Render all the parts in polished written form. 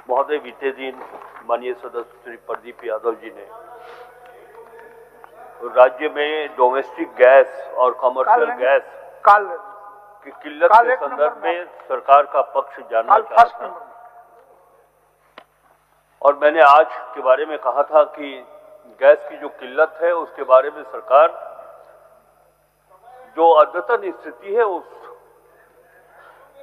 महोदय, बीते दिन माननीय सदस्य श्री प्रदीप यादव जी ने राज्य में डोमेस्टिक गैस और कमर्शियल गैस की किल्लत के संदर्भ में सरकार का पक्ष जानना चाहा था और मैंने आज के बारे में कहा था कि गैस की जो किल्लत है उसके बारे में सरकार जो अद्यतन स्थिति है उस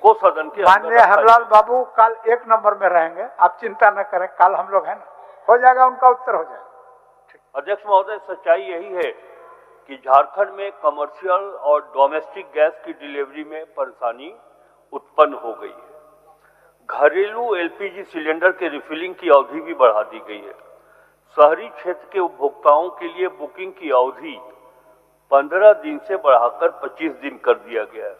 को सदन के माननीय हरलाल बाबू कल 1 नंबर में रहेंगे, आप चिंता न करें, कल हम लोग हैं ना, हो जाएगा, उनका उत्तर हो जाएगा। अध्यक्ष महोदय, सच्चाई यही है कि झारखंड में कमर्शियल और डोमेस्टिक गैस की डिलीवरी में परेशानी उत्पन्न हो गई है। घरेलू एलपीजी सिलेंडर के रिफिलिंग की अवधि भी बढ़ा दी गई है। शहरी क्षेत्र के उपभोक्ताओं के लिए बुकिंग की अवधि 15 दिन से बढ़ाकर 25 दिन कर दिया गया है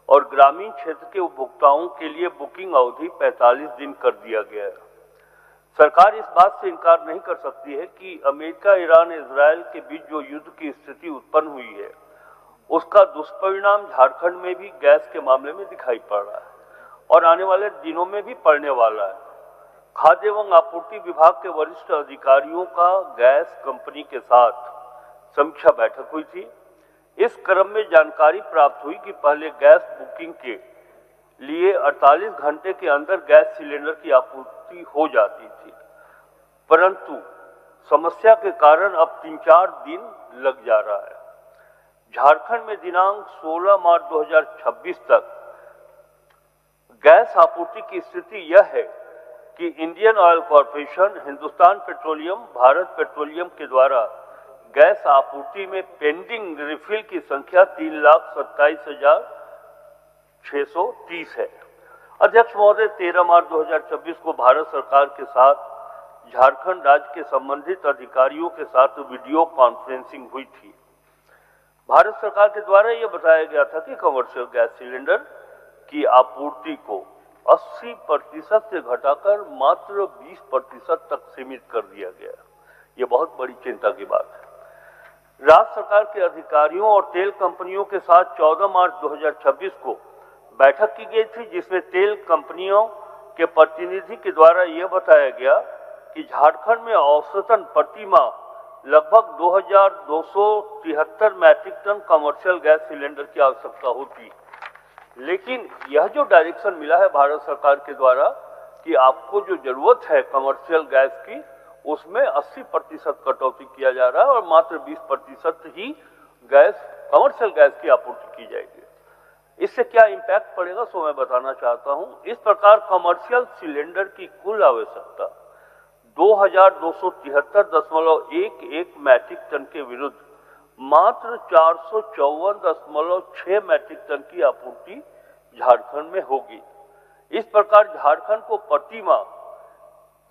और ग्रामीण क्षेत्र के उपभोक्ताओं के लिए बुकिंग अवधि 45 दिन कर दिया गया है। सरकार इस बात से इनकार नहीं कर सकती है कि अमेरिका, ईरान, इजराइल के बीच जो युद्ध की स्थिति उत्पन्न हुई है उसका दुष्परिणाम झारखंड में भी गैस के मामले में दिखाई पड़ रहा है और आने वाले दिनों में भी पड़ने वाला है। खाद्य एवं आपूर्ति विभाग के वरिष्ठ अधिकारियों का गैस कंपनी के साथ समीक्षा बैठक हुई थी। इस क्रम में जानकारी प्राप्त हुई कि पहले गैस बुकिंग के लिए 48 घंटे के अंदर गैस सिलेंडर की आपूर्ति हो जाती थी, परंतु समस्या के कारण अब 3-4 दिन लग जा रहा है। झारखंड में दिनांक 16 मार्च 2026 तक गैस आपूर्ति की स्थिति यह है कि Indian oil corporation, Hindustan petroleum, Bharat petroleum के द्वारा गैस आपूर्ति में पेंडिंग रिफिल की संख्या 3,27,630 है। अध्यक्ष महोदय, 13 मार्च 2026 को भारत सरकार के साथ झारखंड राज्य के संबंधित अधिकारियों के साथ वीडियो कॉन्फ्रेंसिंग हुई थी। भारत सरकार के द्वारा यह बताया गया था कि कमर्शियल गैस सिलेंडर की आपूर्ति को 80% से घटाकर मात्र 20% तक सीमित कर दिया गया। यह बहुत बड़ी चिंता की बात है। राज्य सरकार के अधिकारियों और तेल कंपनियों के साथ 14 मार्च 2026 को बैठक की गई थी, जिसमें तेल कंपनियों के प्रतिनिधि के द्वारा यह बताया गया कि झारखंड में औसतन प्रति माह लगभग 2273 metric tonne commercial gas cylinder की आवश्यकता होती। लेकिन यह जो डायरेक्शन मिला है भारत सरकार के द्वारा कि आपको जो जरूरत है कमर्शियल गैस की, उसमें 80% कटौती किया जा रहा है और मात्र 20% ही गैस, कमर्शियल गैस की आपूर्ति की जाएगी। इससे क्या इम्पैक्ट पड़ेगा सो मैं बताना चाहता हूं। इस प्रकार कमर्शियल सिलेंडर की कुल आवश्यकता 2273.11 मैट्रिक टन के विरुद्ध मात्र 454.6 मैट्रिक टन की आपूर्ति झारखंड में होगी। इस प्रकार झारखंड को प्रति माह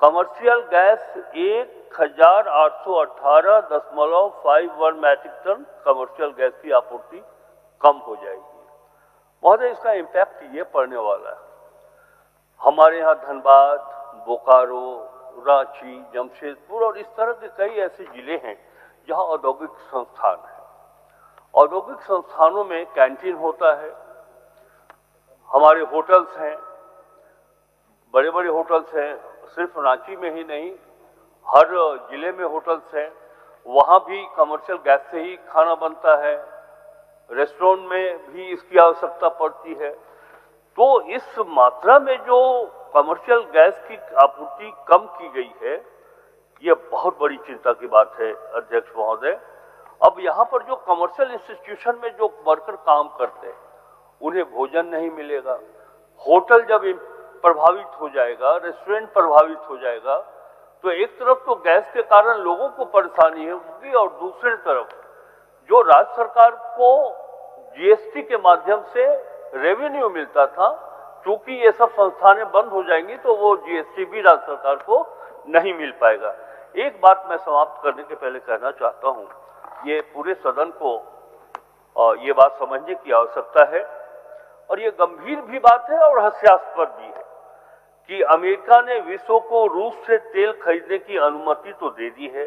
commercial gas 1818.51 metric tonne commercial gas की आपूर्ति कम हो जाएगी। महोदय, इसका इम्पैक्ट ये पड़ने वाला है, हमारे यहाँ धनबाद, बोकारो, रांची, जमशेदपुर और इस तरह के कई ऐसे जिले हैं जहाँ औद्योगिक संस्थान है। औद्योगिक संस्थानों में कैंटीन होता है, हमारे होटल्स हैं, बड़े बड़े होटल्स हैं, सिर्फ रांची में ही नहीं हर जिले में होटल्स हैं, वहाँ भी कमर्शियल गैस से ही खाना बनता है। रेस्टोरेंट में भी इसकी आवश्यकता पड़ती है। तो इस मात्रा में जो कमर्शियल गैस की आपूर्ति कम की गई है, यह बहुत बड़ी चिंता की बात है अध्यक्ष महोदय। अब यहाँ पर जो कमर्शियल इंस्टीट्यूशन में जो वर्कर काम करते हैं उन्हें भोजन नहीं मिलेगा। होटल जब प्रभावित हो जाएगा, रेस्टोरेंट प्रभावित हो जाएगा, तो एक तरफ तो गैस के कारण लोगों को परेशानी होगी और दूसरी तरफ जो राज्य सरकार को जीएसटी के माध्यम से रेवेन्यू मिलता था, चूंकि ये सब संस्थानें बंद हो जाएंगी तो वो जीएसटी भी राज्य सरकार को नहीं मिल पाएगा। एक बात मैं समाप्त करने के पहले कहना चाहता हूं, ये पूरे सदन को ये बात समझने की आवश्यकता है और ये गंभीर भी बात है और हास्यास्पद भी है कि अमेरिका ने विश्व को रूस से तेल खरीदने की अनुमति तो दे दी है।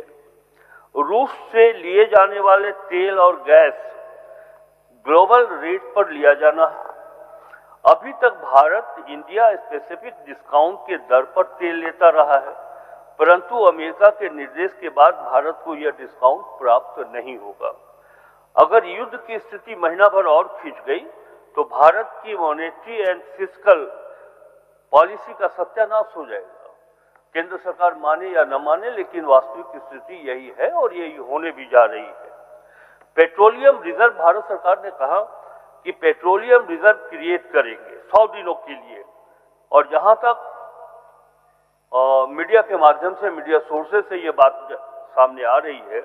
रूस से लिए जाने वाले तेल और गैस ग्लोबल रेट पर लिया जाना है। अभी तक भारत इंडिया स्पेसिफिक डिस्काउंट के दर पर तेल लेता रहा है, परंतु अमेरिका के निर्देश के बाद भारत को यह डिस्काउंट प्राप्त नहीं होगा। अगर युद्ध की स्थिति महीना भर और खिंच गई तो भारत की मॉनेटरी एंड फिस्कल पॉलिसी का सत्यानाश हो जाएगा। केंद्र सरकार माने या न माने, लेकिन वास्तविक स्थिति यही है और यही होने भी जा रही है। पेट्रोलियम रिजर्व, भारत सरकार ने कहा कि पेट्रोलियम रिजर्व क्रिएट करेंगे 100 दिनों के लिए, और जहां तक मीडिया के माध्यम से, मीडिया सोर्सेज से ये बात सामने आ रही है,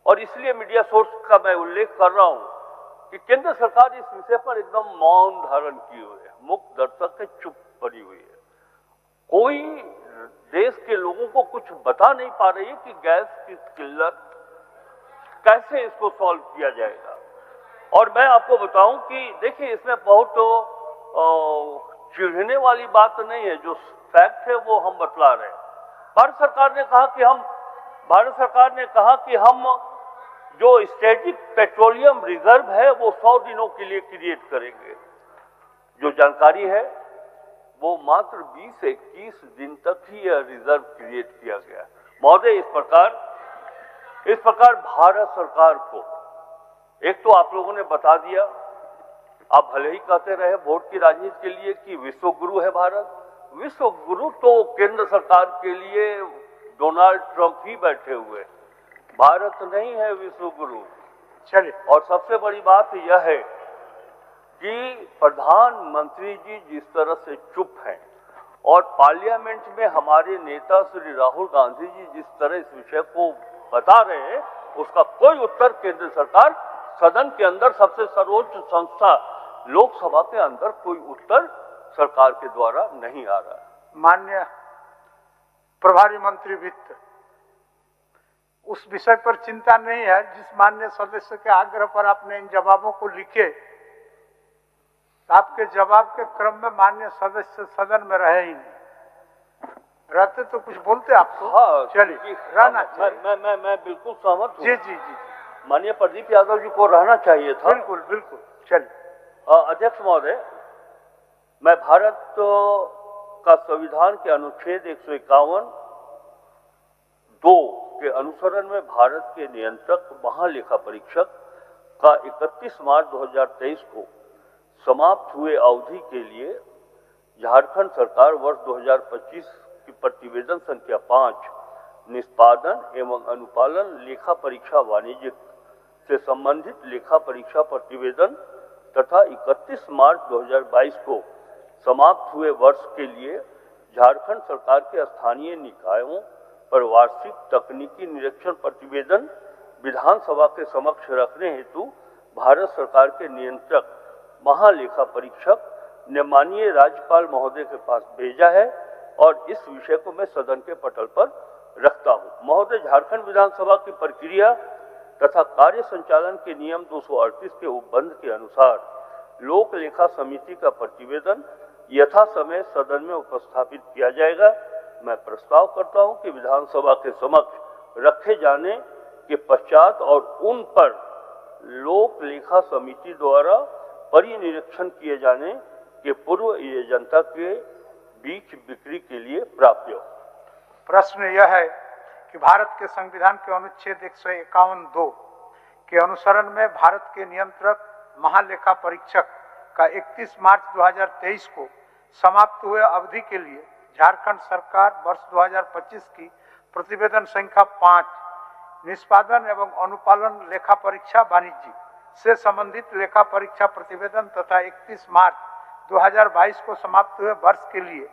और इसलिए मीडिया सोर्स का मैं उल्लेख कर रहा हूं कि केंद्र सरकार इस विषय पर एकदम मौन धारण किए हुए है, मुख दर्शक से चुप पड़ी हुई है। कोई देश के लोगों को कुछ बता नहीं पा रही है कि गैस की किल्लत कैसे इसको सॉल्व किया जाएगा। और मैं आपको बताऊं कि देखिए, इसमें बहुत चिढ़ने वाली बात नहीं है, जो फैक्ट है वो हम बतला रहे हैं। भारत सरकार ने कहा कि हम जो स्टैटिक पेट्रोलियम रिजर्व है वो 100 दिनों के लिए क्रिएट करेंगे। जो जानकारी है वो मात्र 20 से 21 दिन तक ही यह रिजर्व क्रिएट किया गया। महोदय, इस प्रकार भारत सरकार को एक तो आप लोगों ने बता दिया, आप भले ही कहते रहे वोट की राजनीति के लिए कि विश्व गुरु है भारत। विश्व गुरु तो केंद्र सरकार के लिए डोनाल्ड ट्रंप ही बैठे हुए, भारत नहीं है विश्व गुरु। चलिए, और सबसे बड़ी बात यह है कि प्रधानमंत्री जी जिस तरह से चुप हैं और पार्लियामेंट में हमारे नेता श्री राहुल गांधी जी जिस तरह इस विषय को बता रहे हैं, उसका कोई उत्तर केंद्र सरकार, सदन के अंदर सबसे सर्वोच्च संस्था लोकसभा के अंदर कोई उत्तर सरकार के द्वारा नहीं आ रहा है। माननीय प्रभारी मंत्री वित्त, उस विषय पर चिंता नहीं है। जिस माननीय सदस्य के आग्रह पर आपने इन जवाबों को लिखे, आपके जवाब के क्रम में माननीय सदस्य सदन में रहे ही नहीं, रहते तो कुछ बोलते आपको। हाँ, चलिए, रहना चाहिए। मैं बिल्कुल सहमत हूँ। जी जी जी, माननीय प्रदीप यादव जी को रहना चाहिए था। बिल्कुल बिल्कुल। चलिए, अध्यक्ष महोदय, मैं भारत का संविधान के अनुच्छेद 151(2) के अनुसरण में भारत के नियंत्रक महालेखा परीक्षक का 31 मार्च 2023 को समाप्त हुए अवधि के लिए झारखंड सरकार वर्ष 2025 की प्रतिवेदन संख्या 5 निष्पादन एवं अनुपालन लेखा परीक्षा वाणिज्यिक से संबंधित लेखा परीक्षा प्रतिवेदन तथा 31 मार्च 2022 को समाप्त हुए वर्ष के लिए झारखंड सरकार के स्थानीय निकायों पर वार्षिक तकनीकी निरीक्षण प्रतिवेदन विधानसभा के समक्ष रखने हेतु भारत सरकार के नियंत्रक महालेखा परीक्षक ने माननीय राज्यपाल महोदय के पास भेजा है और इस विषय को मैं सदन के पटल पर रखता हूं। महोदय, झारखंड विधानसभा की प्रक्रिया तथा कार्य संचालन के नियम 238 के उपबंध के अनुसार लोक लेखा समिति का प्रतिवेदन यथा समय सदन में उपस्थापित किया जाएगा। मैं प्रस्ताव करता हूं कि विधानसभा के समक्ष रखे जाने के पश्चात और उन पर लोक लेखा समिति द्वारा परिनिरीक्षण किए जाने के पूर्व ये जनता के बीच बिक्री के लिए प्राप्त हो। प्रश्न यह है कि भारत के संविधान के अनुच्छेद 151(2) के अनुसरण में भारत के नियंत्रक महालेखा परीक्षक का 31 मार्च 2023 को समाप्त हुए अवधि के लिए झारखंड सरकार वर्ष 2025 की प्रतिवेदन संख्या 5 निष्पादन एवं अनुपालन लेखा परीक्षा वाणिज्य से संबंधित लेखा परीक्षा प्रतिवेदन तथा 31 मार्च 2022 को समाप्त हुए वर्ष के लिए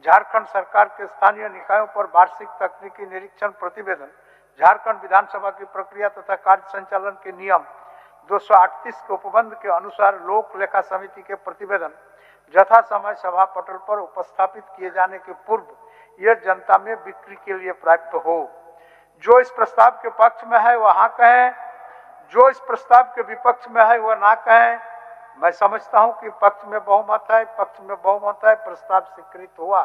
झारखंड सरकार के स्थानीय निकायों पर वार्षिक तकनीकी निरीक्षण प्रतिवेदन झारखंड विधानसभा की प्रक्रिया तथा कार्य संचालन के नियम 238 के उपबंध के अनुसार लोक लेखा समिति के प्रतिवेदन यथा समय सभा पटल पर उपस्थापित किए जाने के पूर्व यह जनता में बिक्री के लिए प्राप्त हो। जो इस प्रस्ताव के पक्ष में है वह हाँ कहें, जो इस प्रस्ताव के विपक्ष में है वह ना कहें। मैं समझता हूं कि पक्ष में बहुमत है, प्रस्ताव स्वीकृत हुआ।